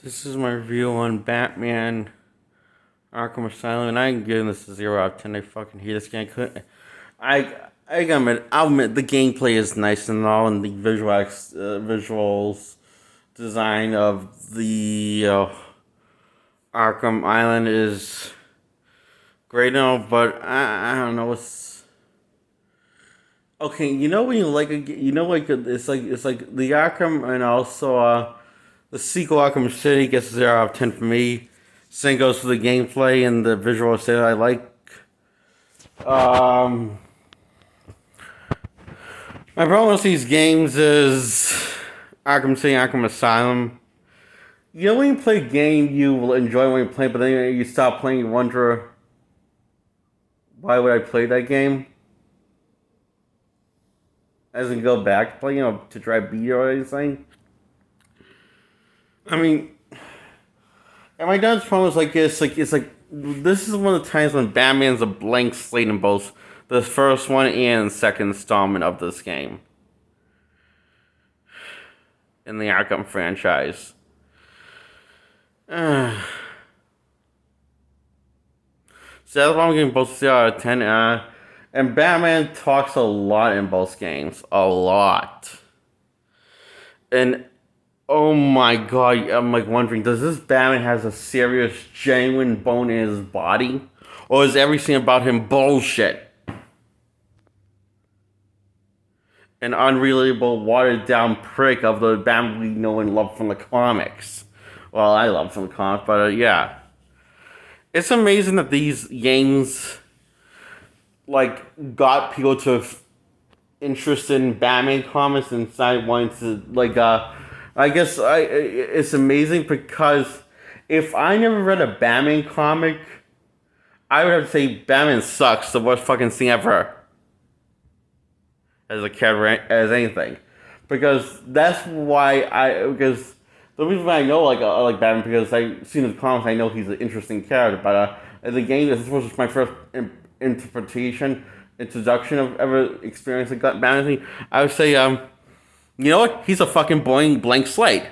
This is my review on Batman Arkham Asylum, and I'm giving this a 0 out of 10. I fucking hate this game. I gotta admit, I'll admit the gameplay is nice and all, and the visuals design of the Arkham Island is great and all, but I don't know. It's okay. You know when you like it's like the Arkham and also the sequel Arkham City gets a 0 out of 10 for me. Same goes for the gameplay and the visual style I like. Um, my problem with these games is Arkham City, Arkham Asylum. You know when you play a game, you will enjoy when you play, but then you stop playing, you wonder, why would I play that game? As in go back to play, to try beat or anything. I mean, and my dad's problem is it's like this is one of the times when Batman's a blank slate in both the first one and second installment of this game in the Arkham franchise. So that's why I'm giving both 0 out of 10. And Batman talks a lot in both games, a lot. And oh my god, I'm like wondering, does this Batman has a serious, genuine bone in his body? Or is everything about him bullshit? An unreliable, watered down prick of the Batman we know and love from the comics. Well, I love from the comics, but yeah. It's amazing that these games, got people to interested in Batman comics and decided wanting to, I guess it's amazing because if I never read a Batman comic, I would have to say Batman sucks, the worst fucking thing ever. As a character, as anything. Because that's why because the reason why I know I like Batman, because I've seen the comics, I know he's an interesting character, but the game, this was my first introduction of ever experiencing Batman. I would say, you know what? He's a fucking blank slate.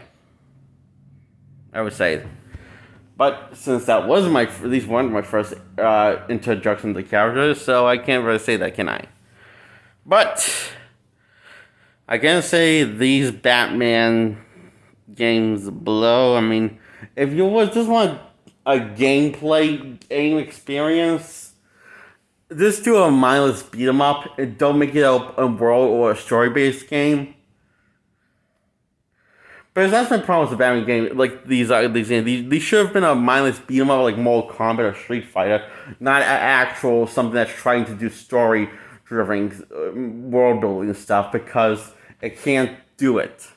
I would say. But since that was at least one of my first introduction to characters, so I can't really say that, can I? But I can say these Batman games blow. I mean, if you just want a gameplay game experience, just do a mindless beat 'em up and don't make it a world or a story based game. But that's my problem with the Batman game. Like these games, these should have been a mindless beat 'em up like Mortal Kombat or Street Fighter, not an actual something that's trying to do story driven world building stuff, because it can't do it.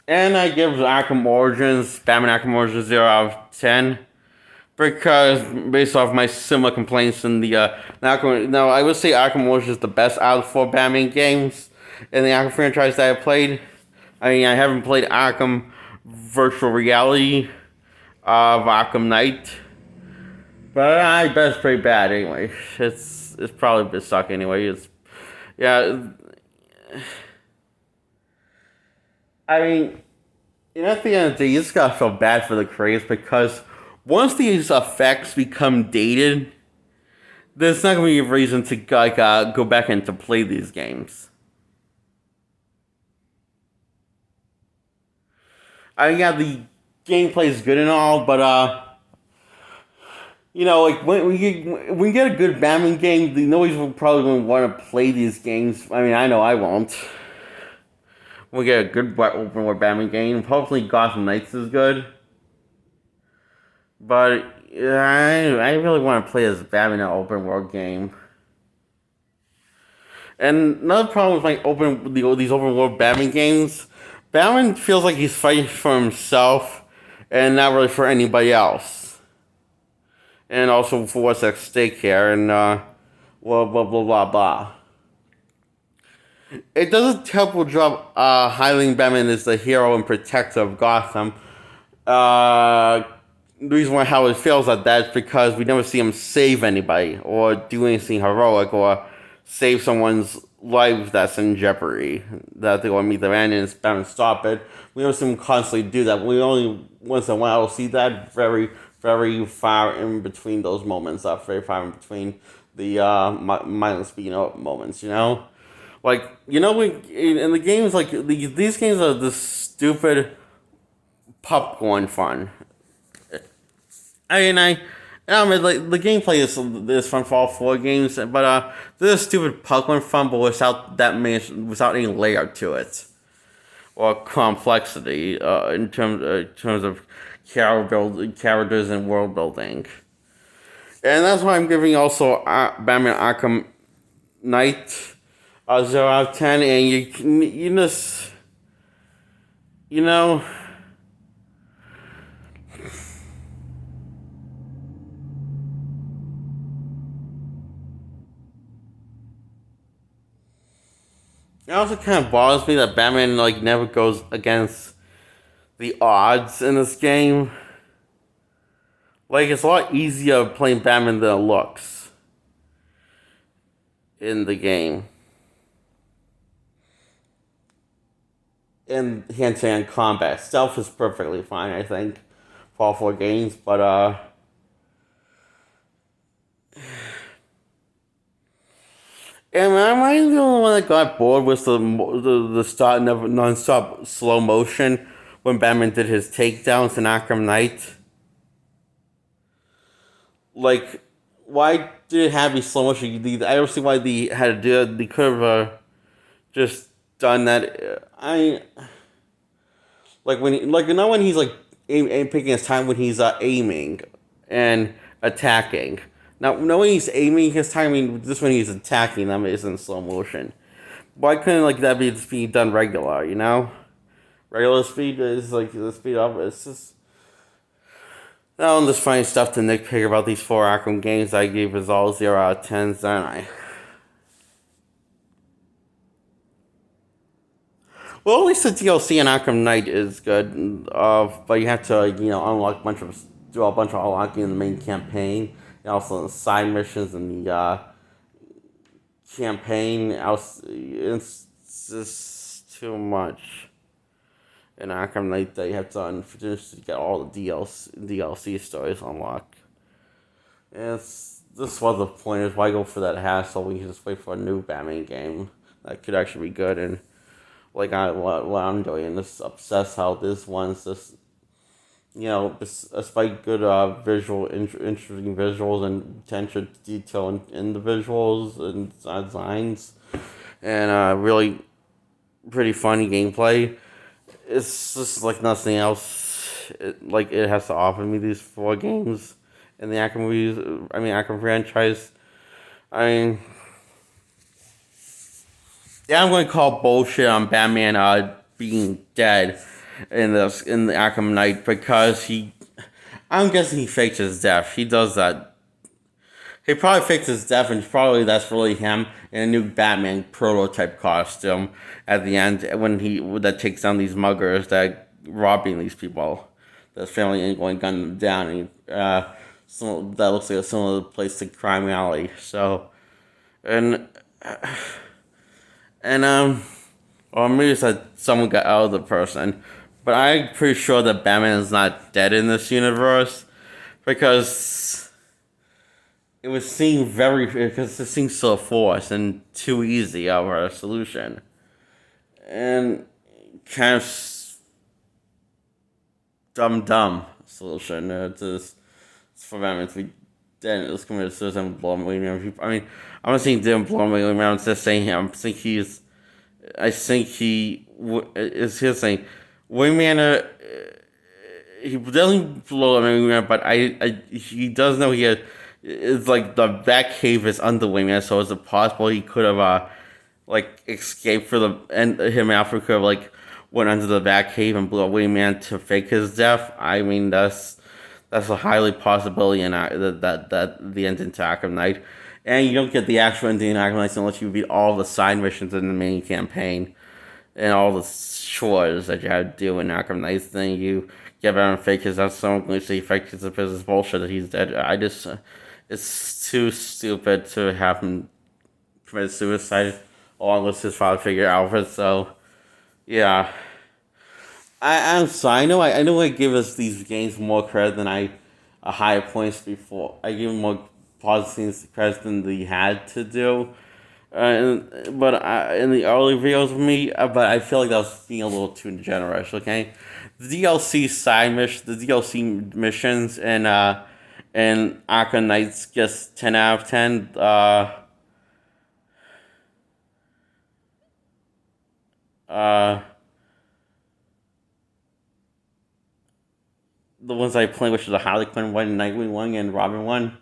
And I give Batman Arkham Origins 0 out of 10. Because based off my similar complaints in the Arkham, no, I would say Arkham Origins is the best out of the 4 Batman games in the Arkham franchise that I've played. I mean, I haven't played Arkham Virtual Reality of Arkham Knight, but I bet it's pretty bad anyway. It's probably a bit suck anyway. Yeah. I mean, at the end of the day, you just gotta feel bad for the creators, because once these effects become dated, there's not gonna be a reason to go back and to play these games. I mean, yeah, the gameplay is good and all, but when you get a good Batman game, nobody's probably gonna want to play these games. I mean, I know I won't. When we get a good open world Batman game, hopefully Gotham Knights is good. But I really want to play as Batman in an open world game. And another problem with these open world Batman games, Batman feels like he's fighting for himself and not really for anybody else. And also for what's at stake here, and blah blah blah blah blah. It does a terrible job highlighting Batman as the hero and protector of Gotham. The reason why how it fails at that is because we never see him save anybody or do anything heroic or save someone's life that's in jeopardy. That they want to meet the man and stop it. We don't see him constantly do that. We only once in a while see that very far in between those moments. Very far in between the mindless beating up moments. Like in the games like these games are the stupid popcorn fun. I mean, like the gameplay is fun for all four games, but this is stupid popcorn fun, but without any layer to it or complexity in terms of characters and world building, and that's why I'm giving also Batman Arkham Knight a 0 out of 10, and you just you know. It also kind of bothers me that Batman never goes against the odds in this game. Like it's a lot easier playing Batman than it looks in the game. In hand-to-hand combat, stealth is perfectly fine, I think, for all four games. But am I the only one that got bored with the start non-stop slow motion when Batman did his takedowns in Arkham Knight? Like, why did it have to be slow motion? I don't see why they had to do it. They could have just done that. Not when he's picking his time when he's aiming and attacking. Now, when he's aiming his timing, just when he's attacking them is in slow motion. Why couldn't that be done regular? Regular speed is the speed of it. It's just. Now I'm just finding stuff to nitpick about these four Arkham games. I gave us all 0 out of 10s, don't I? Well, at least the DLC in Arkham Knight is good. But you have to do a bunch of unlocking in the main campaign. And also the side missions and the campaign. It's just too much in Arkham Knight that you have to finish to get all the DLC stories unlocked. And this was the point, is why go for that hassle when you can just wait for a new Batman game that could actually be good. And what I'm doing, just obsess how this one's just, despite good interesting visuals and attention to detail in the visuals and designs, and really pretty funny gameplay. It's just like nothing else. It has to offer me these four games in the Arkham franchise. Yeah, I'm going to call bullshit on Batman being dead in the Arkham Knight, because I'm guessing he faked his death. He does that. He probably faked his death, and probably that's really him in a new Batman prototype costume at the end when that takes down these muggers that robbing these people. That's family and going gun them down, and that looks like a similar place to Crime Alley. So, or maybe it's that someone got out of the person, but I'm pretty sure that Batman is not dead in this universe, because it seems so forced and too easy of a solution, and kind of dumb solution. It's for Batman to be dead. It's committed suicide and blow away. I'm not saying didn't blow away. I'm just saying I think he is his saying. Wingman, he doesn't blow Wingman, but he does know he it's like the Batcave is under Wingman, so is it possible he could have escaped for him and Alfred could have went under the Batcave and blew a Wingman to fake his death? That's a highly possibility in that the ending to Arkham Knight. And you don't get the actual ending in Arkham Knight unless you beat all the side missions in the main campaign and all the chores that you have to do in Arkham Knight. Then you get around and fake his death. Someone going to say fake his death is bullshit that he's dead. It's too stupid to have him commit suicide along with his father figure Alfred. So yeah, I'm sorry. I know I give us these games more credit than I higher points before. I give them more positive credit than they had to do. But in the early videos of me, but I feel like that was being a little too generous. Okay, the DLC side mission, the DLC missions, and Arkham Knights gets 10 out of 10. Uh, the ones I play, which is the Harley Quinn one, Nightwing one, and Robin one.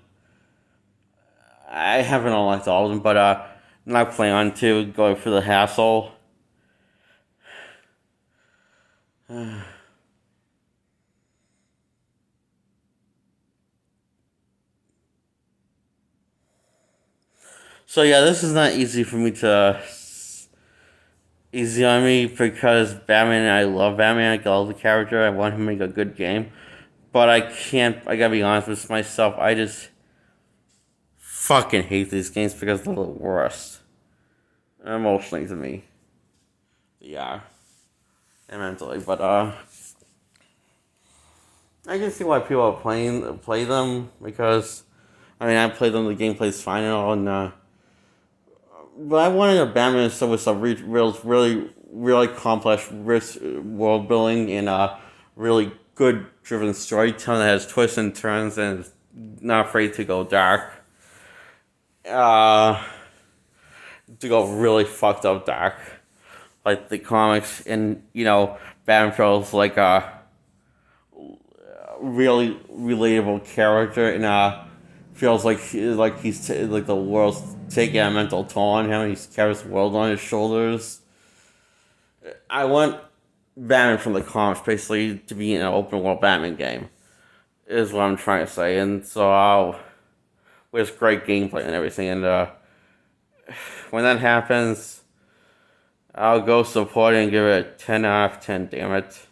I haven't unlocked all of them, but not planning on to go for the hassle. So yeah, this is not easy for me to easy on me because Batman. I love Batman. I love the character. I want him to make a good game, but I can't. I gotta be honest with myself. I just fucking hate these games because they're the worst emotionally to me. Yeah, and mentally, but I can see why people are play them because I mean I play them. The gameplay's fine and all, and but I wanted a Batman so with some really complex rich world building and really good driven storytelling that has twists and turns and is not afraid to go dark. Uh, to go really fucked up dark, like the comics, and Batman feels like a really relatable character, and feels like like the world's taking a mental toll on him, and he carries the world on his shoulders. I want Batman from the comics basically to be an open world Batman game, is what I'm trying to say, and so with great gameplay and everything, and when that happens, I'll go support it and give it a 10 out of 10. Damn it!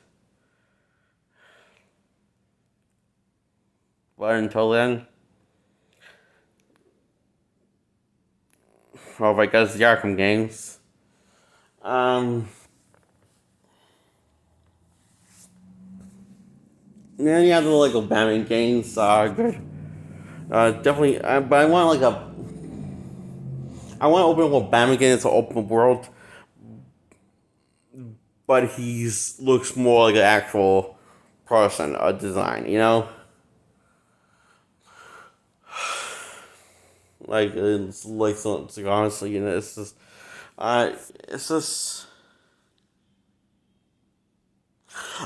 But until then, well, I guess the Arkham games. Um, yeah, any other Lego Batman games are good. Definitely, but I want to open world Batman game. It's an open world, but he's looks more like an actual person, a design. Like it's like so, honestly, uh, it's just.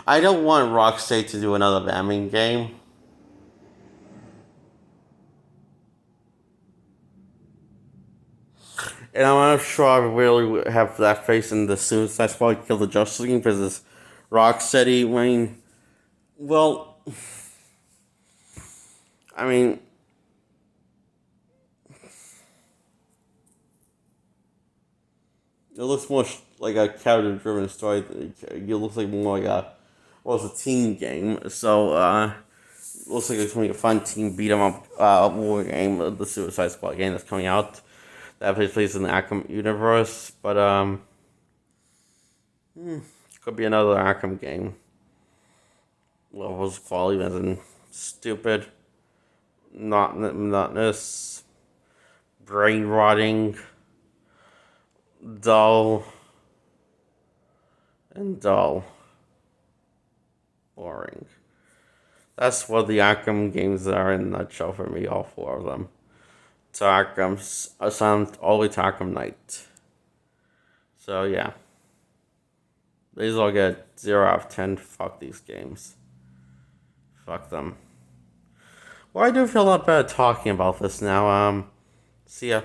I don't want Rocksteady to do another Batman game. And I'm not sure I really have that faith in the Suicide Squad Kill the Justice League because it's Rocksteady. Well, I mean, it looks more like a character-driven story. It looks like more like it's a team game. So, it looks like it's going to be a fun team beat 'em up war game, the Suicide Squad game that's coming out. That takes place in the Arkham universe, but could be another Arkham game. Levels quality as in stupid, not monotonous, brain rotting, dull, and dull, boring. That's what the Arkham games are in a nutshell for me. All four of them. To Arkham's Asylum, all the way to Arkham Knight. So yeah. These all get 0 out of 10. Fuck these games. Fuck them. Well, I do feel a lot better talking about this now. See ya.